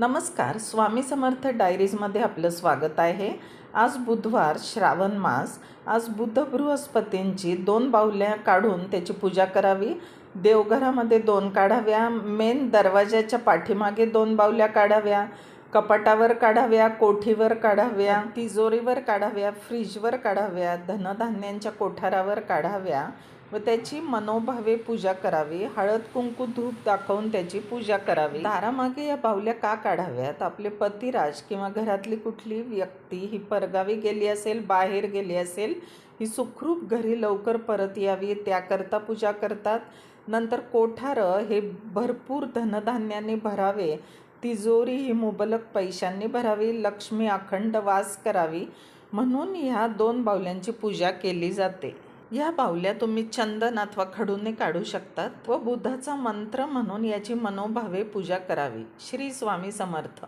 नमस्कार. स्वामी समर्थ डायरीजमध्ये आपलं स्वागत आहे. आज बुधवार, श्रावण मास. आज बुध बृहस्पतींची 2 बाहुल्या काढून त्याची पूजा करावी. देवघरामध्ये 2 काढाव्या, मेन दरवाजाच्या पाठीमागे 2 बाहुल्या काढाव्या, कपाटावर काढाव्या, कोठीवर काढाव्या, तिजोरीवर काढाव्या, फ्रीजवर काढाव्या, धनधान्यांच्या कोठारावर काढाव्या व त्याची मनोभावे पूजा करावी. हळद कुंकू धूप दाखवून त्याची पूजा करावी. दारामागे या बाहुल्या का काढाव्यात? आपले पतिराज किंवा घरातली कुठली व्यक्ती ही परगावी गेली असेल, बाहेर गेली असेल, ही सुखरूप घरी लवकर परत यावी त्याकरता पूजा करतात. नंतर कोठारं हे भरपूर धनधान्यांनी भरावे, तिजोरी ही मुबलक पैशांनी भरावी, लक्ष्मी अखंड वास करावी म्हणून ह्या 2 बाहुल्यांची पूजा केली जाते. या बाहुल्या तुम्ही चंदन अथवा खडूने काढू शकतात व बुधाचा मंत्र म्हणून याची मनोभावे पूजा करावी. श्री स्वामी समर्थ.